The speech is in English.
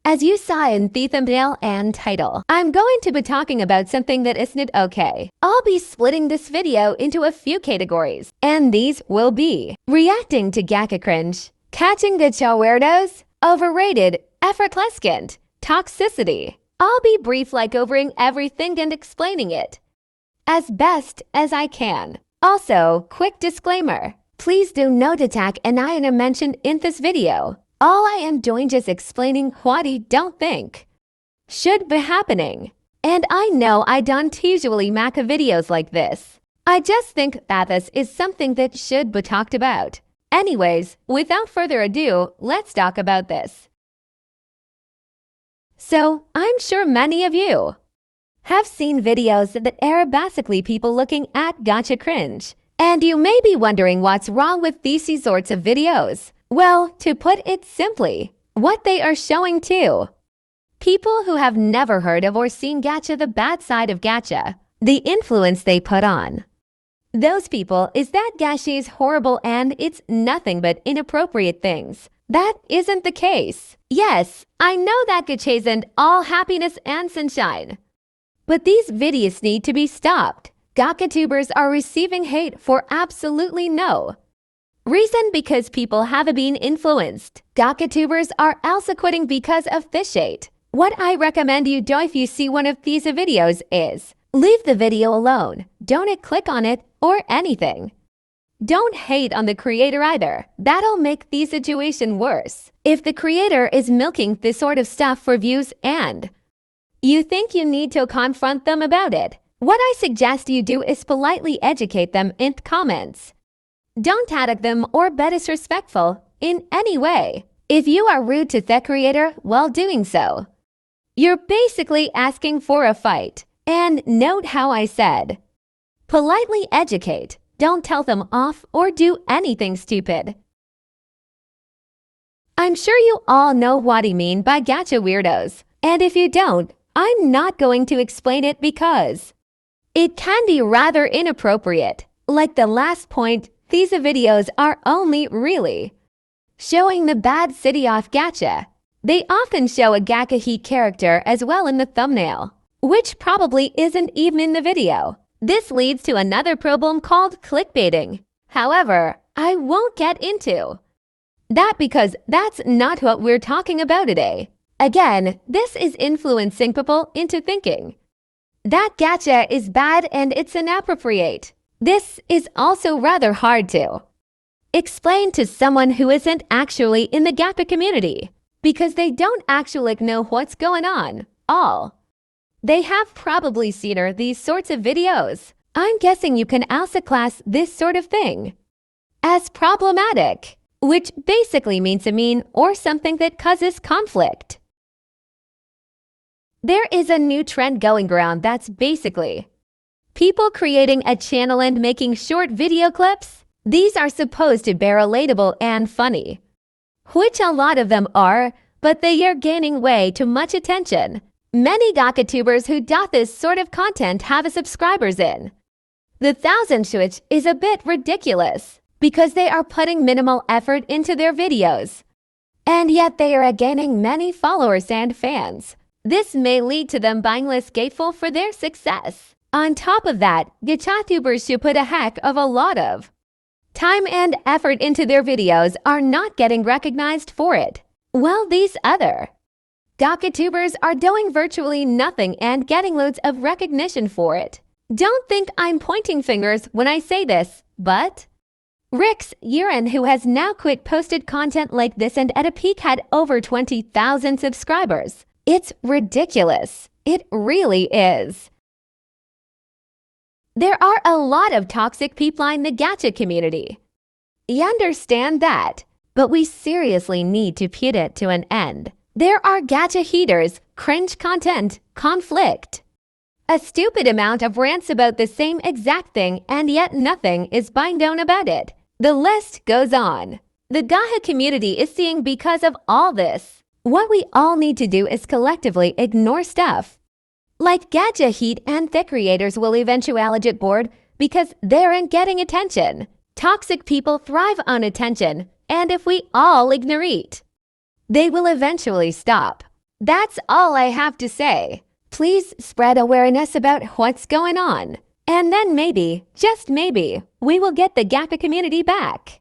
As you saw in the thumbnail and title, I'm going to be talking about something that isn't okay. I'll be splitting this video into a few categories, and these will be reacting to Gacha cringe, catching gacha weirdos, overrated, effortlessant, toxicity. I'll be brief like covering everything and explaining it as best as I can. Also, quick disclaimer, please do not attack and I am mentioned in this video. All I am doing just explaining what I don't think should be happening. And I know I don't usually make videos like this. I just think that this is something that should be talked about. Anyways, without further ado, let's talk about this. So, I'm sure many of you have seen videos that are basically people looking at gacha cringe. And you may be wondering what's wrong with these sorts of videos. Well, to put it simply, what they are showing to people who have never heard of or seen gacha, the bad side of gacha, the influence they put on those people is that gacha is horrible and it's nothing but inappropriate things. That isn't the case. Yes, I know that gacha isn't all happiness and sunshine, but these videos need to be stopped. GachaTubers are receiving hate for absolutely no reason because people have been influenced. GachaTubers are also quitting because of this hate. What I recommend you do if you see one of these videos is leave the video alone. Don't click on it or anything. Don't hate on the creator either. That'll make the situation worse. If the creator is milking this sort of stuff for views and you think you need to confront them about it, what I suggest you do is politely educate them in comments. Don't attack them or be disrespectful in any way. If you are rude to the creator while doing so, you're basically asking for a fight. And note how I said, politely educate. Don't tell them off or do anything stupid. I'm sure you all know what I mean by gacha weirdos. And if you don't, I'm not going to explain it because it can be rather inappropriate. Like the last point, these videos are only really showing the bad city of gacha. They often show a gacha heat character as well in the thumbnail, which probably isn't even in the video. This leads to another problem called clickbaiting. However, I won't get into that because that's not what we're talking about today. Again, this is influencing people into thinking that gacha is bad and it's inappropriate. This is also rather hard to explain to someone who isn't actually in the gacha community because they don't actually know what's going on. They have probably seen these sorts of videos. I'm guessing you can also class this sort of thing as problematic, which basically means a mean or something that causes conflict. There is a new trend going around that's basically people creating a channel and making short video clips. These are supposed to be relatable and funny, which a lot of them are, but they are gaining way too much attention. Many GachaTubers who do this sort of content have subscribers in the thousands, which is a bit ridiculous because they are putting minimal effort into their videos, and yet they are gaining many followers and fans. This may lead to them being less grateful for their success. On top of that, GachaTubers who put a heck of a lot of time and effort into their videos are not getting recognized for it. Well, these other GachaTubers are doing virtually nothing and getting loads of recognition for it. Don't think I'm pointing fingers when I say this, but Rick's Urine, who has now quit, posted content like this and at a peak had over 20,000 subscribers. It's ridiculous. It really is. There are a lot of toxic people in the gacha community. You understand that, but we seriously need to put it to an end. There are gacha heaters, cringe content, conflict, a stupid amount of rants about the same exact thing, and yet nothing is being done about it. The list goes on. The gacha community is seeing because of all this. What we all need to do is collectively ignore stuff like gacha heat, and the creators will eventually get bored because they aren't getting attention. Toxic people thrive on attention, and if we all ignore it, they will eventually stop. That's all I have to say. Please spread awareness about what's going on. And then maybe, just maybe, we will get the Gacha community back.